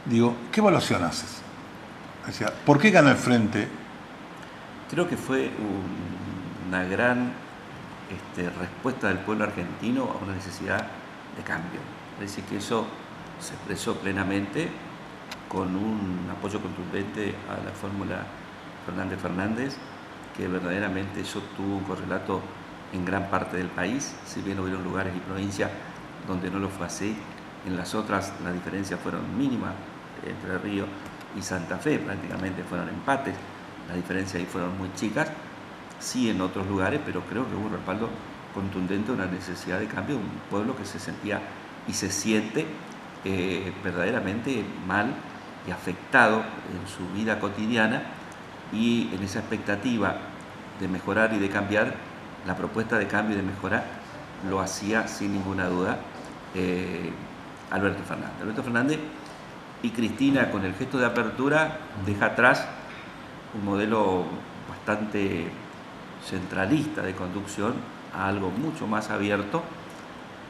Digo, ¿qué evaluación haces? O sea, ¿por qué gana el Frente? Creo que fue una gran respuesta del pueblo argentino a una necesidad de cambio. Parece que eso se expresó plenamente con un apoyo contundente a la fórmula Fernández-Fernández, que verdaderamente eso tuvo un correlato en gran parte del país, si bien hubieron lugares y provincias donde no lo fue así. En las otras las diferencias fueron mínimas, Entre Ríos y Santa Fe prácticamente fueron empates, las diferencias ahí fueron muy chicas, sí en otros lugares, pero creo que hubo un respaldo contundente, una necesidad de cambio, un pueblo que se sentía y se siente verdaderamente mal y afectado en su vida cotidiana, y en esa expectativa de mejorar y de cambiar, la propuesta de cambio y de mejorar lo hacía sin ninguna duda Alberto Fernández. Alberto Fernández y Cristina, con el gesto de apertura, deja atrás un modelo bastante centralista de conducción a algo mucho más abierto,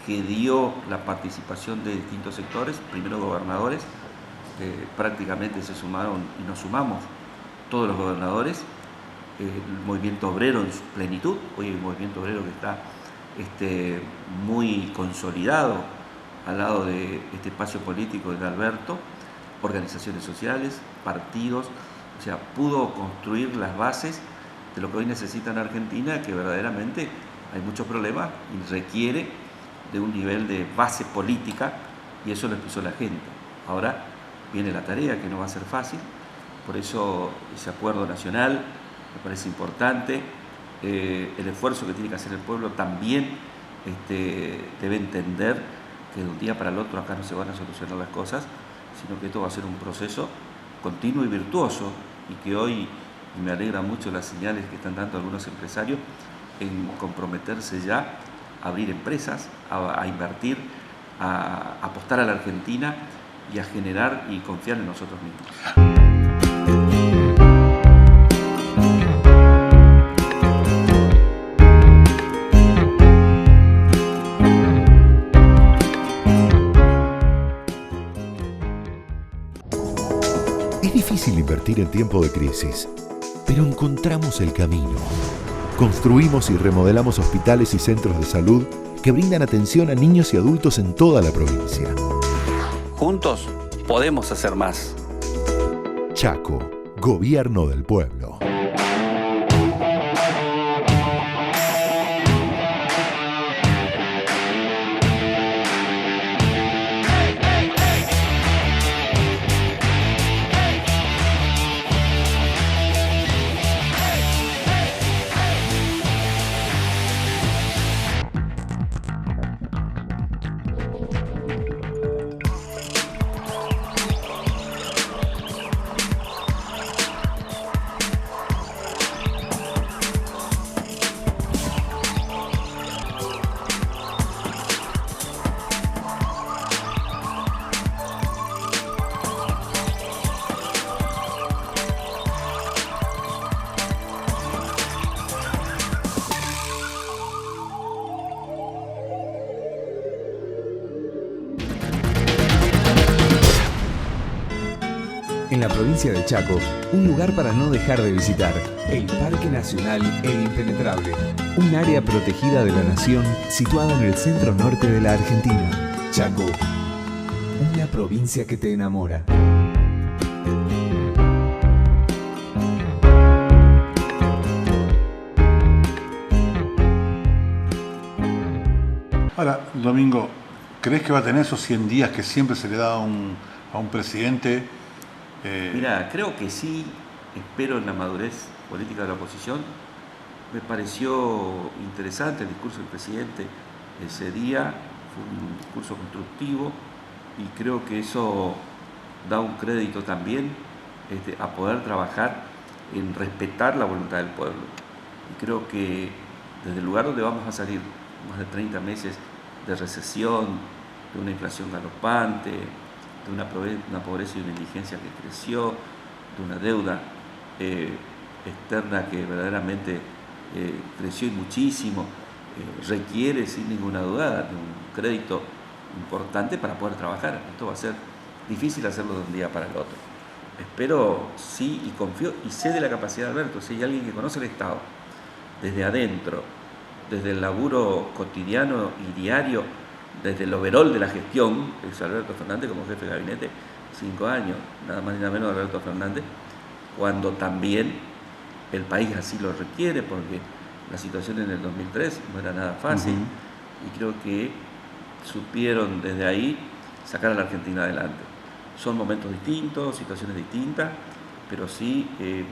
que dio la participación de distintos sectores, primero gobernadores, prácticamente se sumaron y nos sumamos todos los gobernadores, el movimiento obrero en su plenitud. Hoy hay un movimiento obrero que está muy consolidado al lado de este espacio político de Alberto, organizaciones sociales, partidos, o sea, pudo construir las bases de lo que hoy necesita en Argentina, que verdaderamente hay muchos problemas y requiere de un nivel de base política, y eso lo expresó la gente. Ahora viene la tarea, que no va a ser fácil, por eso ese acuerdo nacional me parece importante. El esfuerzo que tiene que hacer el pueblo también debe entender que de un día para el otro acá no se van a solucionar las cosas, sino que esto va a ser un proceso continuo y virtuoso, y que hoy, y me alegra mucho las señales que están dando algunos empresarios en comprometerse ya a abrir empresas, a invertir, a apostar a la Argentina y a generar y confiar en nosotros mismos. Es difícil invertir en tiempo de crisis, pero encontramos el camino. Construimos y remodelamos hospitales y centros de salud que brindan atención a niños y adultos en toda la provincia. Juntos podemos hacer más. Chaco, Gobierno del Pueblo. En la provincia de Chaco, un lugar para no dejar de visitar, el Parque Nacional El Impenetrable, un área protegida de la nación situada en el centro norte de la Argentina. Chaco, una provincia que te enamora. Ahora, Domingo, ¿crees que va a tener esos 100 días que siempre se le da a un presidente? Mira, creo que sí, espero en la madurez política de la oposición. Me pareció interesante el discurso del presidente ese día, fue un discurso constructivo, y creo que eso da un crédito también a poder trabajar en respetar la voluntad del pueblo. Y creo que desde el lugar donde vamos a salir, más de 30 meses de recesión, de una inflación galopante, de una pobreza y una indigencia que creció, de una deuda externa que verdaderamente creció y muchísimo, requiere sin ninguna duda de un crédito importante para poder trabajar. Esto va a ser difícil hacerlo de un día para el otro. Espero, sí, y confío, y sé de la capacidad de Alberto. Si hay alguien que conoce el Estado, desde adentro, desde el laburo cotidiano y diario, desde el overall de la gestión, es Alberto Fernández como jefe de gabinete, 5 años, nada más ni nada menos de Alberto Fernández, cuando también el país así lo requiere, porque la situación en el 2003 no era nada fácil, y creo que supieron desde ahí sacar a la Argentina adelante. Son momentos distintos, situaciones distintas, pero sí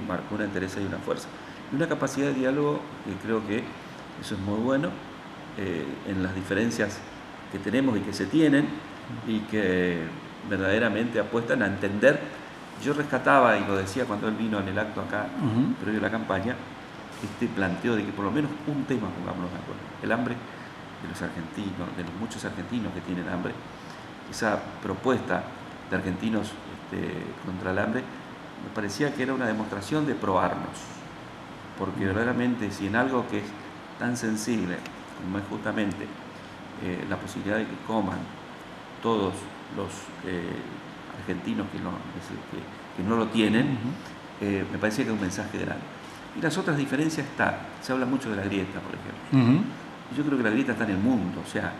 marcó una entereza y una fuerza. Y una capacidad de diálogo que creo que eso es muy bueno, en las diferencias que tenemos y que se tienen, y que verdaderamente apuestan a entender. Yo rescataba, y lo decía cuando él vino en el acto acá, previo a la campaña, este planteo de que por lo menos un tema pongámonos de acuerdo: el hambre de los argentinos, de los muchos argentinos que tienen hambre. Esa propuesta de Argentinos contra el hambre me parecía que era una demostración de probarnos, porque verdaderamente si en algo que es tan sensible como es justamente la posibilidad de que coman todos los argentinos que no lo tienen, me parecía que era un mensaje grande. Y las otras diferencias se habla mucho de la grieta, por ejemplo. Yo creo que la grieta está en el mundo, o sea,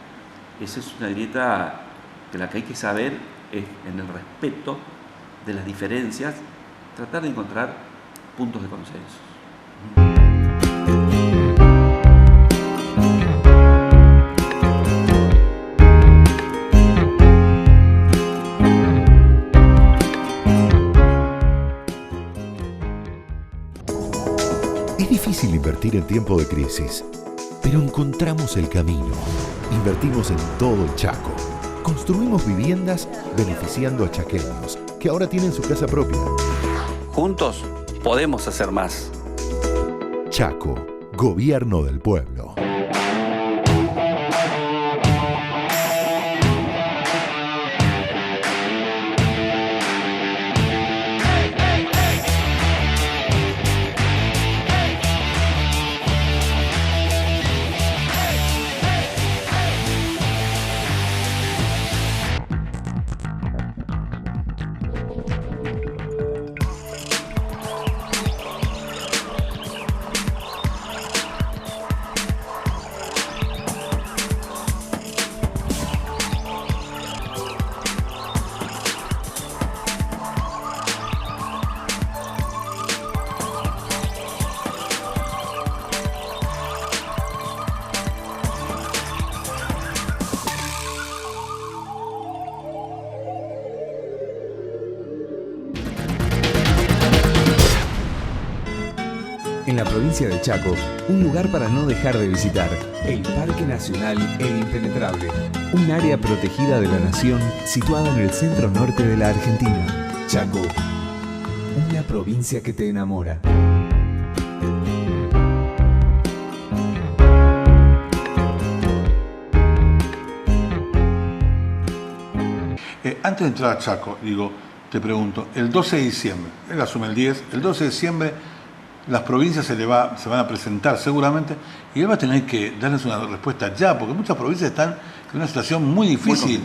esa es una grieta que la que hay que saber es, en el respeto de las diferencias, tratar de encontrar puntos de consenso. Es difícil invertir en tiempo de crisis, pero encontramos el camino. Invertimos en todo el Chaco. Construimos viviendas beneficiando a chaqueños que ahora tienen su casa propia. Juntos podemos hacer más. Chaco, Gobierno del Pueblo. En la provincia de Chaco, un lugar para no dejar de visitar, el Parque Nacional El Impenetrable, un área protegida de la nación situada en el centro norte de la Argentina. Chaco, una provincia que te enamora. Antes de entrar a Chaco, te pregunto, el 12 de diciembre, él asume el 10, el 12 de diciembre las provincias se van a presentar seguramente y él va a tener que darles una respuesta ya, porque muchas provincias están en una situación muy difícil.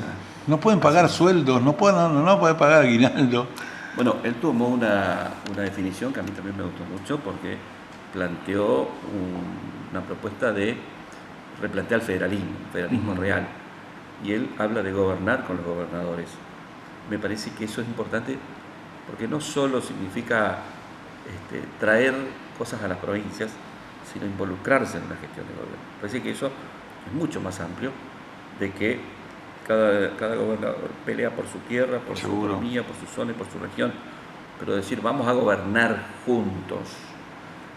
No pueden pagar sueldos, no pueden pagar aguinaldo. Bueno, él tomó una definición que a mí también me gustó mucho, porque planteó una propuesta de replantear el federalismo real. Y él habla de gobernar con los gobernadores. Me parece que eso es importante, porque no solo significa traer cosas a las provincias, sino involucrarse en la gestión de gobierno. Me parece que eso es mucho más amplio de que cada gobernador pelea por su tierra, por su economía, por su zona y por su región, pero decir vamos a gobernar juntos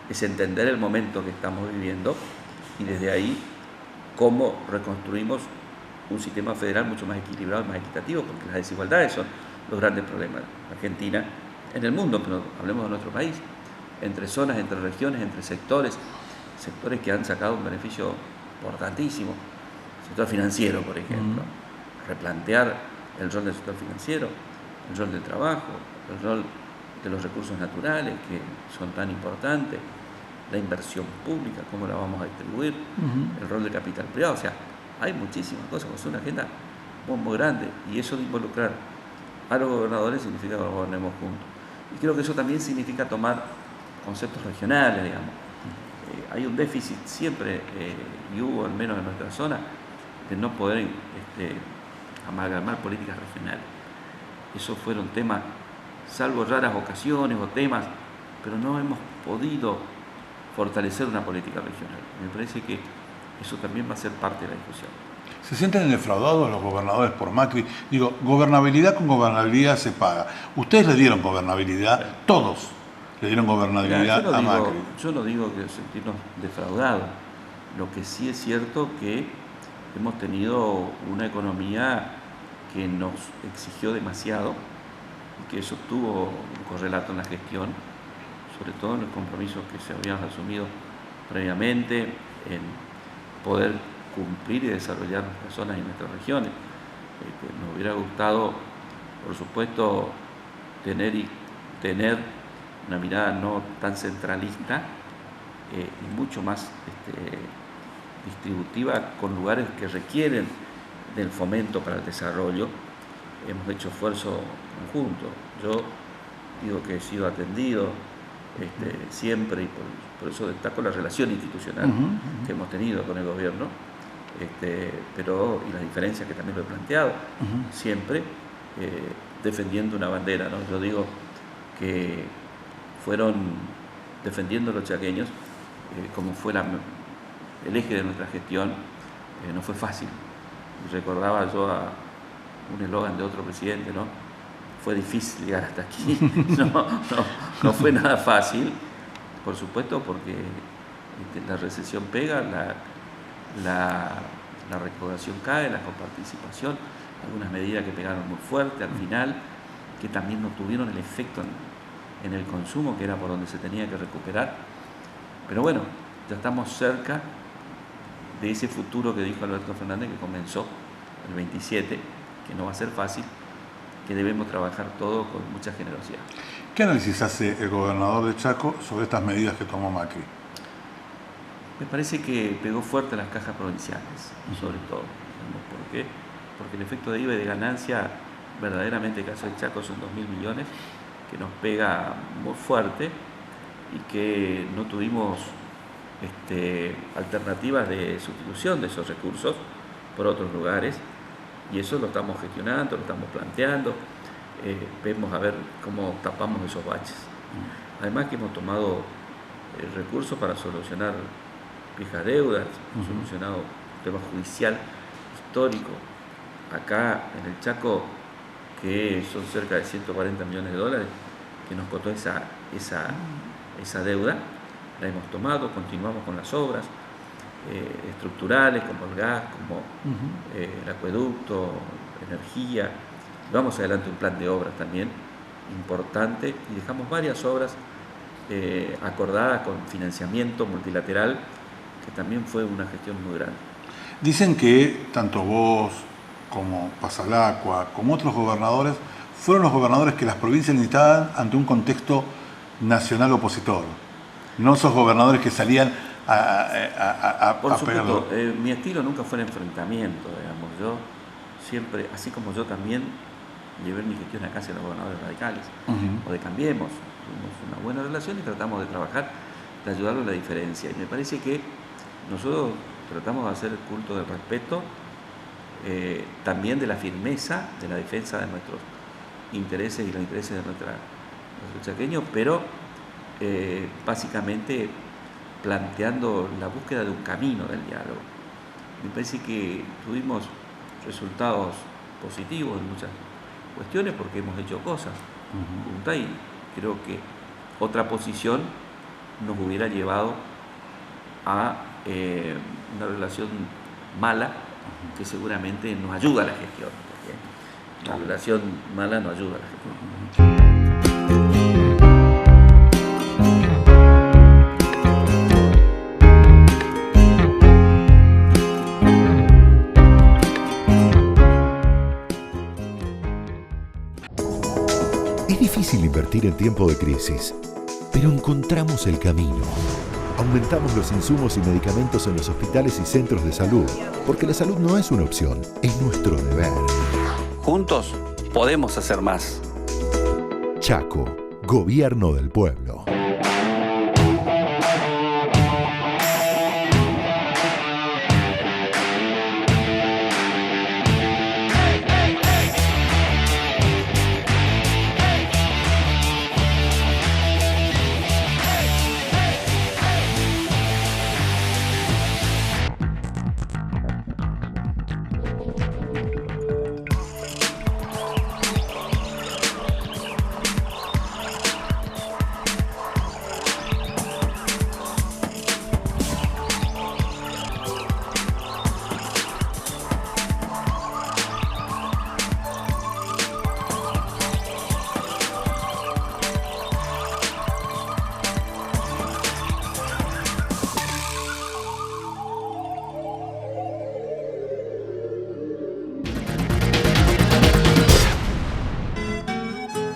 es entender el momento que estamos viviendo y desde ahí cómo reconstruimos un sistema federal mucho más equilibrado y más equitativo, porque las desigualdades son los grandes problemas de Argentina, en el mundo, pero hablemos de nuestro país, entre zonas, entre regiones, entre sectores que han sacado un beneficio importantísimo. El sector financiero, por ejemplo, replantear el rol del sector financiero, el rol del trabajo, el rol de los recursos naturales que son tan importantes, la inversión pública, cómo la vamos a distribuir, el rol del capital privado, o sea, hay muchísimas cosas, es una agenda muy grande, y eso de involucrar a los gobernadores significa que gobernemos juntos. Y creo que eso también significa tomar conceptos regionales, digamos. Hay un déficit siempre, y hubo al menos en nuestra zona, de no poder amalgamar políticas regionales. Esos fueron temas, salvo raras ocasiones o temas, pero no hemos podido fortalecer una política regional. Me parece que eso también va a ser parte de la discusión. ¿Se sienten defraudados los gobernadores por Macri? Digo, gobernabilidad con gobernabilidad se paga. Ustedes le dieron gobernabilidad, todos le dieron gobernabilidad a Macri. Yo no digo que sentirnos defraudados. Lo que sí es cierto que hemos tenido una economía que nos exigió demasiado y que eso tuvo un correlato en la gestión, sobre todo en los compromisos que se habían asumido previamente, en poder cumplir y desarrollar nuestras zonas y nuestras regiones. Nos hubiera gustado, por supuesto, tener una mirada no tan centralista y mucho más distributiva, con lugares que requieren del fomento para el desarrollo. Hemos hecho esfuerzo conjunto. Yo digo que he sido atendido siempre, y por eso destaco la relación institucional que hemos tenido con el gobierno, y las diferencias que también lo he planteado, siempre defendiendo una bandera, ¿no? Yo digo que fueron defendiendo los chaqueños, como fue el eje de nuestra gestión, no fue fácil. Recordaba yo a un eslogan de otro presidente, ¿no? Fue difícil llegar hasta aquí, no fue nada fácil, por supuesto, porque la recesión pega, la recaudación cae, la coparticipación, algunas medidas que pegaron muy fuerte al final, que también no tuvieron el efecto en el consumo, que era por donde se tenía que recuperar. Pero bueno, ya estamos cerca de ese futuro que dijo Alberto Fernández, que comenzó el 27, que no va a ser fácil, que debemos trabajar todo con mucha generosidad. ¿Qué análisis hace el gobernador de Chaco sobre estas medidas que tomó Macri? Me parece que pegó fuerte a las cajas provinciales, sobre todo. ¿Por qué? Porque el efecto de IVA y de ganancia, verdaderamente, en el caso de Chaco, son 2.000 millones, que nos pega muy fuerte y que no tuvimos alternativas de sustitución de esos recursos por otros lugares, y eso lo estamos gestionando, lo estamos planteando, vemos a ver cómo tapamos esos baches. Además que hemos tomado recursos para solucionar viejas deudas, solucionado temas judicial histórico acá en el Chaco, que son cerca de 140 millones de dólares que nos costó esa deuda. La hemos tomado, continuamos con las obras estructurales, como el gas, como el acueducto, energía. Vamos adelante un plan de obras también importante, y dejamos varias obras acordadas con financiamiento multilateral, que también fue una gestión muy grande. Dicen que tanto vos como Pasalacqua, como otros gobernadores, fueron los gobernadores que las provincias necesitaban ante un contexto nacional opositor. No esos gobernadores que salían Por supuesto, mi estilo nunca fue el enfrentamiento, digamos. Yo siempre, así como yo también llevé mi gestión acá hacia los gobernadores radicales, o de Cambiemos, tuvimos una buena relación y tratamos de trabajar, de ayudarlos a la diferencia. Y me parece que nosotros tratamos de hacer el culto del respeto, también de la firmeza, de la defensa de nuestros intereses y los intereses de nuestros chaqueños, pero básicamente planteando la búsqueda de un camino del diálogo. Me parece que tuvimos resultados positivos en muchas cuestiones porque hemos hecho cosas juntas, y creo que otra posición nos hubiera llevado a una relación mala que seguramente nos ayuda a la gestión. La relación mala no ayuda a la gestión. Es difícil invertir en tiempo de crisis, pero encontramos el camino. Aumentamos los insumos y medicamentos en los hospitales y centros de salud, porque la salud no es una opción, es nuestro deber. Juntos podemos hacer más. Chaco, Gobierno del Pueblo.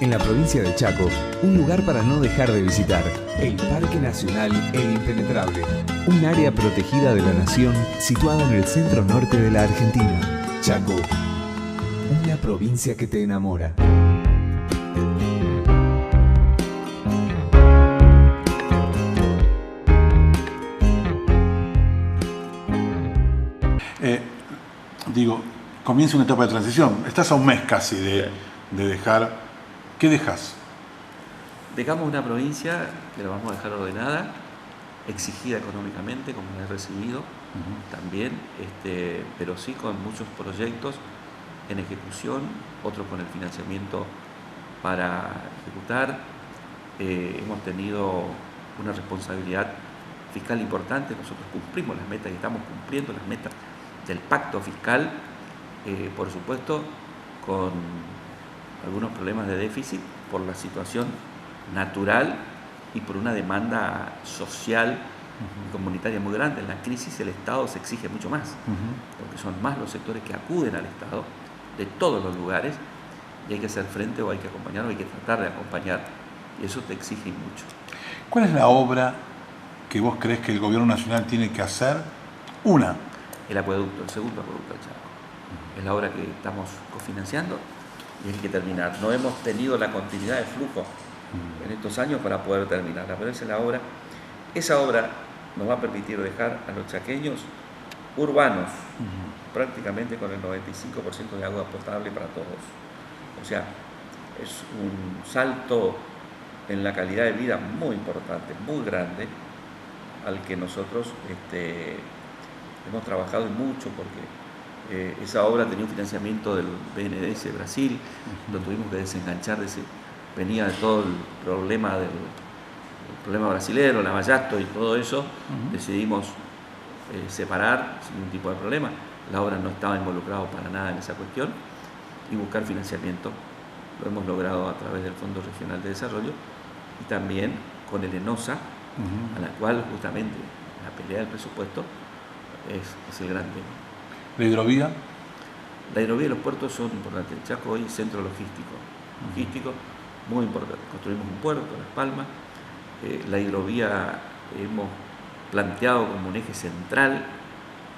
En la provincia de Chaco, un lugar para no dejar de visitar, el Parque Nacional El Impenetrable, un área protegida de la nación situada en el centro norte de la Argentina. Chaco, una provincia que te enamora. Comienza una etapa de transición. Estás a un mes casi de dejar. ¿Qué dejas? Dejamos una provincia que la vamos a dejar ordenada, exigida económicamente, como la he recibido también, pero sí con muchos proyectos en ejecución, otros con el financiamiento para ejecutar. Hemos tenido una responsabilidad fiscal importante, nosotros cumplimos las metas y estamos cumpliendo las metas del pacto fiscal, por supuesto, con algunos problemas de déficit por la situación natural y por una demanda social y comunitaria muy grande. En la crisis el Estado se exige mucho más, porque son más los sectores que acuden al Estado de todos los lugares y hay que hacer frente o hay que acompañar o hay que tratar de acompañar, y eso te exige mucho. ¿Cuál es la obra que vos crees que el Gobierno Nacional tiene que hacer? Una. El acueducto, el segundo acueducto del Chaco. Es la obra que estamos cofinanciando y hay que terminar. No hemos tenido la continuidad de flujo en estos años para poder terminarla, pero esa es la obra. Esa obra nos va a permitir dejar a los chaqueños urbanos prácticamente con el 95% de agua potable para todos. O sea, es un salto en la calidad de vida muy importante, muy grande, al que nosotros hemos trabajado y mucho, porque esa obra tenía un financiamiento del BNDES Brasil, lo tuvimos que desenganchar, venía de todo el problema brasilero, Lavallato y todo eso, decidimos separar sin ningún tipo de problema. La obra no estaba involucrada para nada en esa cuestión y buscar financiamiento. Lo hemos logrado a través del Fondo Regional de Desarrollo y también con el ENOSA, a la cual justamente la pelea del presupuesto es el gran tema. ¿La hidrovía? La hidrovía y los puertos son importantes. El Chaco hoy es centro logístico, muy importante. Construimos un puerto, Las Palmas. La hidrovía hemos planteado como un eje central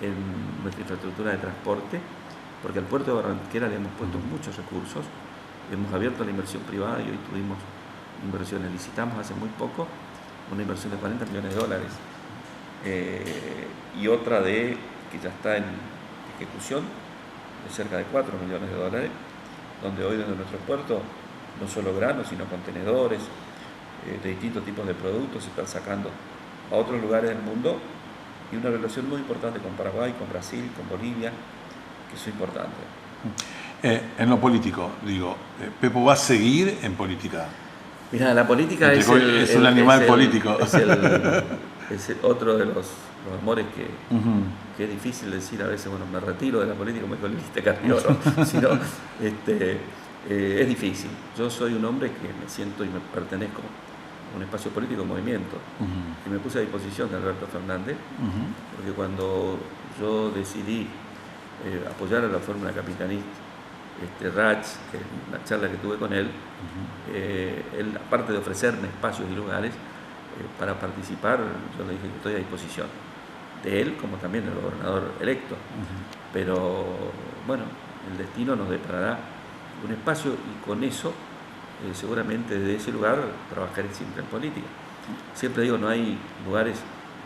en nuestra infraestructura de transporte, porque al puerto de Barranquera le hemos puesto muchos recursos. Hemos abierto la inversión privada y hoy tuvimos inversiones. Licitamos hace muy poco una inversión de $40 millones, y otra que ya está en ejecución de cerca de $4 millones, donde hoy desde nuestro puerto no solo granos, sino contenedores de distintos tipos de productos se están sacando a otros lugares del mundo, y una relación muy importante con Paraguay, con Brasil, con Bolivia, que es importante. En lo político, Pepo va a seguir en política. Mira, la política es un animal político. Es otro de los amores que es difícil decir a veces. Bueno, me retiro de la política, como dijo el Liste Carriolo, sino es difícil. Yo soy un hombre que me siento y me pertenezco a un espacio político, movimiento, y me puse a disposición de Alberto Fernández, porque cuando yo decidí apoyar a la fórmula capitanista, Rach, en la charla que tuve con él, él, aparte de ofrecerme espacios y lugares para participar, yo le dije que estoy a disposición de él, como también del gobernador electo. Pero bueno, el destino nos deparará un espacio y con eso seguramente desde ese lugar trabajaré siempre en política. Siempre digo, no hay lugares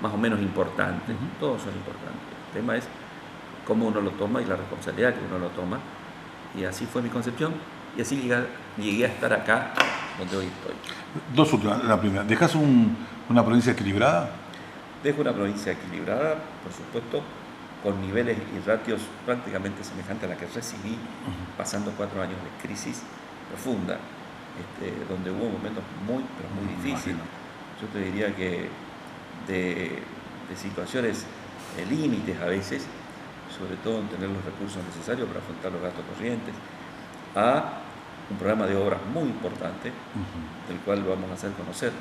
más o menos importantes, todos son importantes. El tema es cómo uno lo toma y la responsabilidad que uno lo toma. Y así fue mi concepción y así llegué a estar acá donde hoy estoy. Dos últimas. La primera, ¿dejás una provincia equilibrada? Dejo una provincia equilibrada, por supuesto, con niveles y ratios prácticamente semejantes a la que recibí, pasando 4 años de crisis profunda, donde hubo momentos muy, pero muy difíciles. Yo te diría que de situaciones límites a veces, sobre todo en tener los recursos necesarios para afrontar los gastos corrientes, a un programa de obras muy importante, del cual vamos a hacer conocer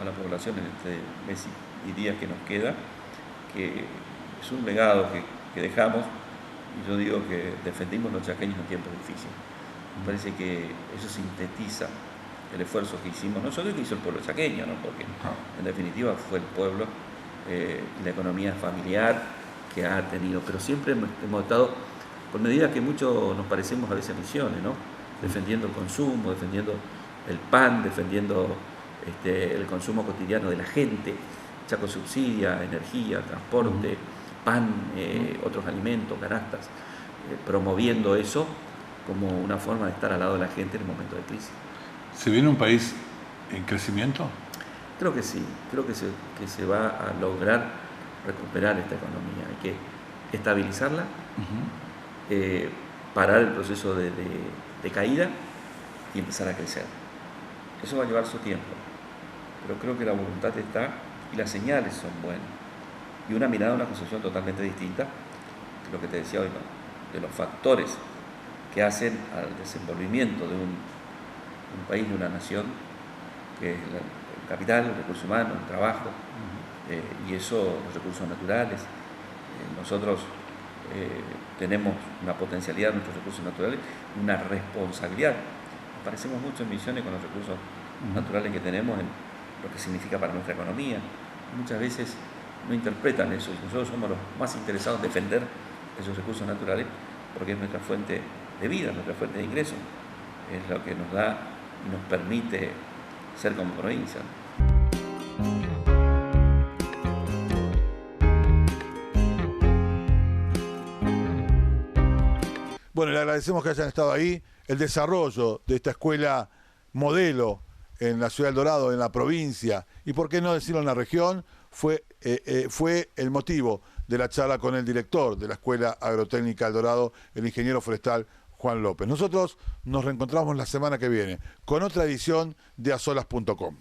a la población en este mes y días que nos queda, que es un legado que dejamos, y yo digo que defendimos los chaqueños en tiempos difíciles. Me parece que eso sintetiza el esfuerzo que hicimos, no solo que hizo el pueblo chaqueño, ¿no? Porque en definitiva fue el pueblo y la economía familiar que ha tenido, pero siempre hemos estado, por medida que mucho nos parecemos a veces a Misiones, ¿no? Defendiendo el consumo, defendiendo el pan, defendiendo el consumo cotidiano de la gente. Chaco subsidia energía, transporte, pan, otros alimentos, canastas, promoviendo eso como una forma de estar al lado de la gente en el momento de crisis. ¿Se viene un país en crecimiento? Creo que sí, creo que se va a lograr recuperar esta economía. Hay que estabilizarla, parar el proceso de caída y empezar a crecer. Eso va a llevar su tiempo, pero creo que la voluntad está y las señales son buenas. Y una mirada, una concepción totalmente distinta de lo que te decía hoy, ¿no? De los factores que hacen al desenvolvimiento de un país, de una nación, que es el capital, el recurso humano, el trabajo, y eso, los recursos naturales. Nosotros tenemos una potencialidad de nuestros recursos naturales, una responsabilidad. Nos parecemos mucho en Misiones con los recursos naturales que tenemos, en lo que significa para nuestra economía. Muchas veces no interpretan eso, y nosotros somos los más interesados en defender esos recursos naturales porque es nuestra fuente de vida, nuestra fuente de ingreso, es lo que nos da y nos permite ser como provincia. Bueno, le agradecemos que hayan estado ahí. El desarrollo de esta escuela modelo en la ciudad del Dorado, en la provincia, y por qué no decirlo en la región, fue el motivo de la charla con el director de la Escuela Agrotécnica del Dorado, el ingeniero forestal Juan López. Nosotros nos reencontramos la semana que viene con otra edición de asolas.com.